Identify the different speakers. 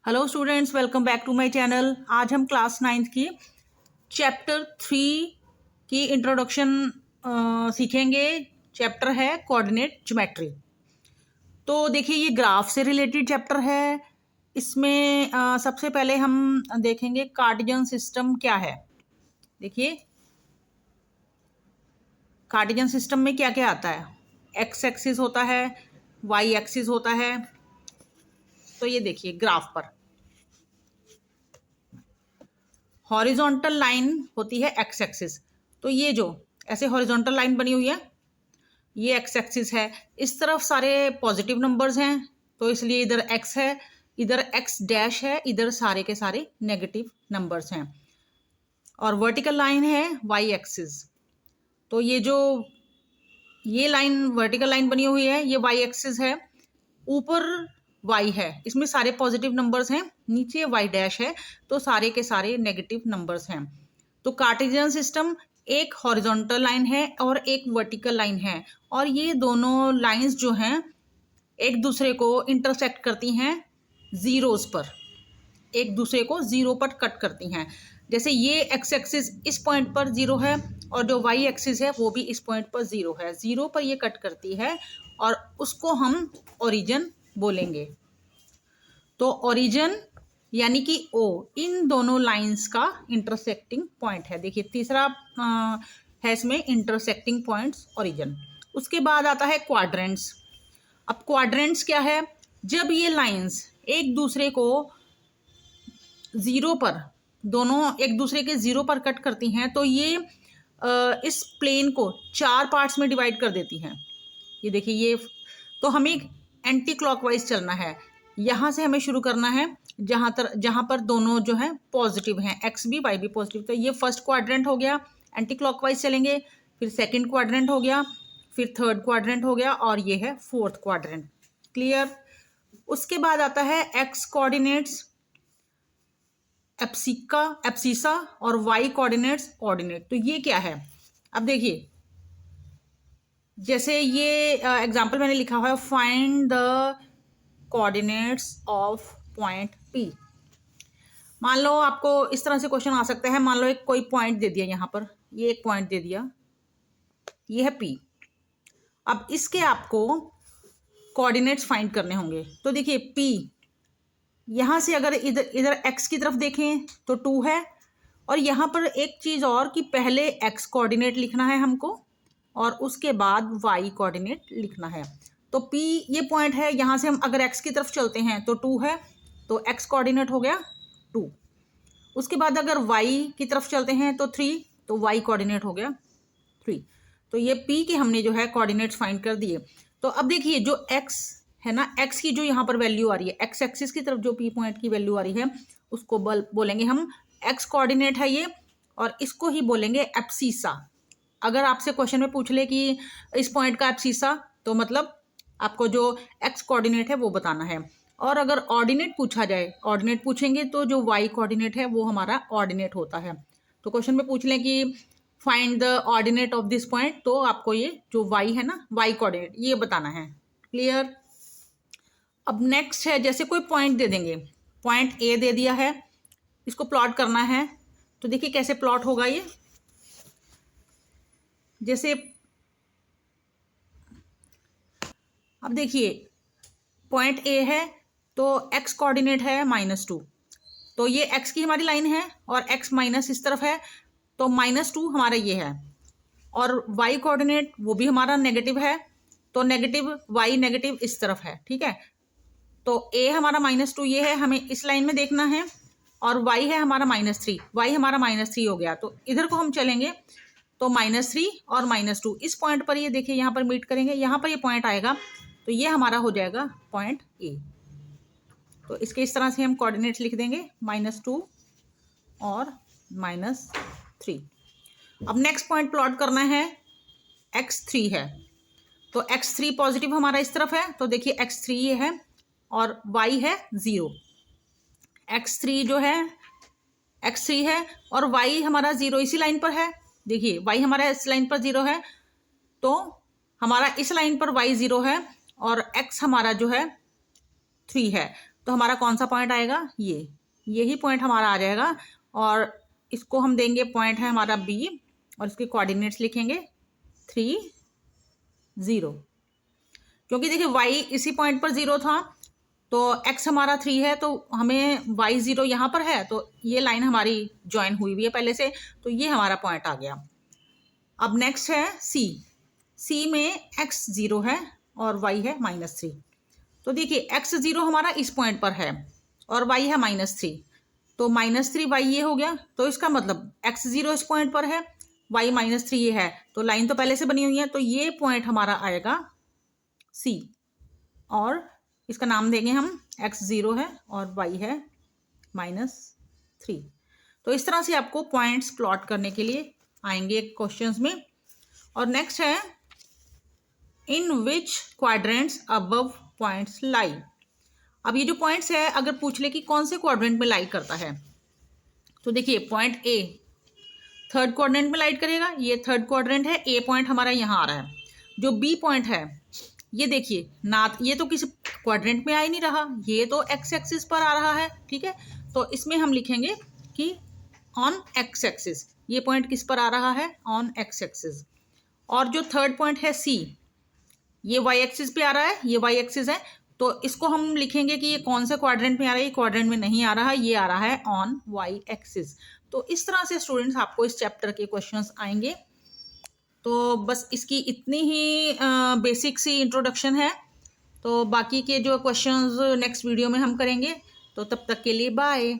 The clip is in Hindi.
Speaker 1: Hello students, welcome back to my channel. आज हम क्लास 9th की चैप्टर 3 की इंट्रोडक्शन सीखेंगे। चैप्टर है कोऑर्डिनेट ज्योमेट्री। तो देखिए, ये ग्राफ से रिलेटेड चैप्टर है। इसमें सबसे पहले हम देखेंगे कार्टेशियन सिस्टम क्या है। देखिए, कार्टेशियन सिस्टम में क्या क्या आता है। एक्स एक्सिस होता है, वाई एक्सिस होता है। तो ये देखिए ग्राफ पर हॉरिजॉन्टल लाइन होती है एक्स एक्सिस। तो ये जो ऐसे हॉरिजॉन्टल लाइन बनी हुई है, ये एक्स एक्सिस है। इस तरफ सारे पॉजिटिव नंबर्स हैं, तो इसलिए इधर एक्स है, इधर एक्स डैश है, इधर सारे के सारे नेगेटिव नंबर्स हैं। और वर्टिकल लाइन है वाई एक्सिस। तो ये लाइन वर्टिकल लाइन बनी हुई है, ये वाई एक्सिस है। ऊपर y है, इसमें सारे पॉजिटिव नंबर्स हैं, नीचे y डैश है, तो सारे के सारे नेगेटिव नंबर्स हैं। तो कार्टेशियन सिस्टम एक हॉरिजॉन्टल लाइन है और एक वर्टिकल लाइन है, और ये दोनों लाइंस जो हैं एक दूसरे को इंटरसेक्ट करती हैं जीरोस पर, एक दूसरे को जीरो पर कट करती हैं। जैसे ये एक्स एक्सिस इस पॉइंट पर जीरो है और जो वाई एक्सिस है वो भी इस पॉइंट पर जीरो है। जीरो पर ये कट करती है और उसको हम ओरिजिन बोलेंगे। तो ओरिजिन यानी कि ओ इन दोनों लाइंस का इंटरसेक्टिंग पॉइंट है। देखिए तीसरा है इसमें इंटरसेक्टिंग पॉइंट्स ओरिजिन। उसके बाद आता है क्वाड्रेंट्स। अब क्वाड्रेंट्स क्या है? जब ये लाइंस एक दूसरे को जीरो पर, दोनों एक दूसरे के जीरो पर कट करती हैं, तो ये इस प्लेन को 4 पार्ट्स में डिवाइड कर देती हैं। ये देखिए, ये तो हमें एंटी क्लॉकवाइज चलना है। यहाँ से हमें शुरू करना है जहाँ पर दोनों जो है पॉजिटिव हैं, एक्स भी वाई भी पॉजिटिव। तो ये फर्स्ट क्वाड्रेंट हो गया, एंटी क्लॉकवाइज चलेंगे। फिर सेकंड क्वाड्रेंट हो गया, फिर थर्ड क्वाड्रेंट हो गया, और ये है फोर्थ क्वाड्रेंट। क्लियर? उसके बाद आता है एक्स कोऑर्डिनेट्स एब्सिसा और वाई कोऑर्डिनेट्स ऑर्डिनेट। तो ये क्या है? अब देखिए, जैसे ये एग्जाम्पल मैंने लिखा हुआ है, find the coordinates of point P. मान लो आपको इस तरह से क्वेश्चन आ सकता है। मान लो एक कोई पॉइंट दे दिया, यहाँ पर ये एक पॉइंट दे दिया, ये है पी। अब इसके आपको कोऑर्डिनेट्स फाइंड करने होंगे। तो देखिए पी, यहाँ से अगर इधर एक्स की तरफ देखें तो 2 है, और यहाँ पर एक चीज़ और कि पहले एक्स कोऑर्डिनेट लिखना है हमको और उसके बाद वाई कोऑर्डिनेट लिखना है। तो P ये पॉइंट है, यहाँ से हम अगर x की तरफ चलते हैं तो 2 है, तो x कोऑर्डिनेट हो गया 2। उसके बाद अगर y की तरफ चलते हैं तो 3, तो y कोऑर्डिनेट हो गया 3। तो ये P के हमने जो है कोऑर्डिनेट्स फाइंड कर दिए। तो अब देखिए, जो x है ना, x की जो यहाँ पर वैल्यू आ रही है, x एक्सिस की तरफ जो P पॉइंट की वैल्यू आ रही है, उसको बोलेंगे हम x कोऑर्डिनेट है ये, और इसको ही बोलेंगे एब्सिसा। अगर आपसे क्वेश्चन में पूछ ले कि इस पॉइंट का एब्सिसा, तो मतलब आपको जो एक्स कोऑर्डिनेट है वो बताना है। और अगर ऑर्डिनेट पूछा जाए, ऑर्डिनेट पूछेंगे तो जो वाई कोऑर्डिनेट है वो हमारा ऑर्डिनेट होता है। तो क्वेश्चन में पूछ लें कि find the ordinate of this point, तो आपको ये जो वाई है ना, वाई कोऑर्डिनेट ये बताना है। क्लियर? अब नेक्स्ट है, जैसे कोई पॉइंट दे देंगे, पॉइंट ए दे दिया है, इसको प्लॉट करना है। तो देखिए कैसे प्लॉट होगा ये। जैसे अब देखिए, पॉइंट ए है तो x कोऑर्डिनेट है -2, तो ये x की हमारी लाइन है और x माइनस इस तरफ है, तो -2 हमारा ये है। और y कोऑर्डिनेट वो भी हमारा नेगेटिव है, तो नेगेटिव y नेगेटिव इस तरफ है। ठीक है, तो a हमारा -2 ये है, हमें इस लाइन में देखना है, और y है हमारा -3, y हमारा -3 हो गया। तो इधर को हम चलेंगे तो -3 और -2 इस पॉइंट पर, ये देखिए यहाँ पर मीट करेंगे, यहाँ पर ये पॉइंट आएगा, तो ये हमारा हो जाएगा पॉइंट ए। तो इसके इस तरह से हम कोऑर्डिनेट्स लिख देंगे, -2 और -3। अब नेक्स्ट पॉइंट प्लॉट करना है, x3 है, तो x3 पॉजिटिव हमारा इस तरफ है, तो देखिए x3 ये है और y है 0। x3 जो है x3 है और y हमारा 0 इसी लाइन पर है। देखिए y हमारा इस लाइन पर 0 है, तो हमारा इस लाइन पर y 0 है और x हमारा जो है 3 है। तो हमारा कौन सा पॉइंट आएगा, यही पॉइंट हमारा आ जाएगा। और इसको हम देंगे, पॉइंट है हमारा बी, और इसके कोऑर्डिनेट्स लिखेंगे 3 0, क्योंकि देखिए y इसी पॉइंट पर 0 था, तो x हमारा 3 है, तो हमें y 0 यहाँ पर है, तो ये लाइन हमारी ज्वाइन हुई हुई है पहले से, तो ये हमारा पॉइंट आ गया। अब नेक्स्ट है c में x 0 है और y है -3। तो देखिए x 0 हमारा इस पॉइंट पर है और y है -3, तो -3y ये हो गया। तो इसका मतलब x 0 इस पॉइंट पर है, y -3 ये है, तो लाइन तो पहले से बनी हुई है, तो ये पॉइंट हमारा आएगा C, और इसका नाम देंगे हम x 0 है और y है -3। तो इस तरह से आपको पॉइंट्स प्लॉट करने के लिए आएंगे क्वेश्चंस में। और नेक्स्ट है इन विच क्वाड्रेंट्स अबव पॉइंट्स लाई। अब ये जो पॉइंट्स है, अगर पूछ ले कि कौन से क्वाड्रेंट में लाई करता है, तो देखिए पॉइंट ए थर्ड क्वाड्रेंट में लाइट करेगा, ये थर्ड क्वाड्रेंट है, ए पॉइंट हमारा यहाँ आ रहा है। जो बी पॉइंट है, ये देखिए ना, ये तो किसी क्वाड्रेंट में आ ही नहीं रहा, ये तो एक्स एक्सिस पर आ रहा है, ठीक है। तो इसमें हम लिखेंगे कि ऑन एक्स एक्सिस, ये पॉइंट किस पर आ रहा है, ऑन एक्स एक्सिस। और जो थर्ड पॉइंट है सी, ये वाई एक्सिस पे आ रहा है, ये वाई एक्सिस है, तो इसको हम लिखेंगे कि ये कौन से क्वाड्रेंट में आ रहा है, ये क्वाड्रेंट में नहीं आ रहा है, ये आ रहा है ऑन वाई एक्सिस। तो इस तरह से स्टूडेंट्स आपको इस चैप्टर के क्वेश्चंस आएंगे। तो बस इसकी इतनी ही बेसिक सी इंट्रोडक्शन है, तो बाकी के जो क्वेश्चंस नेक्स्ट वीडियो में हम करेंगे। तो तब तक के लिए बाय।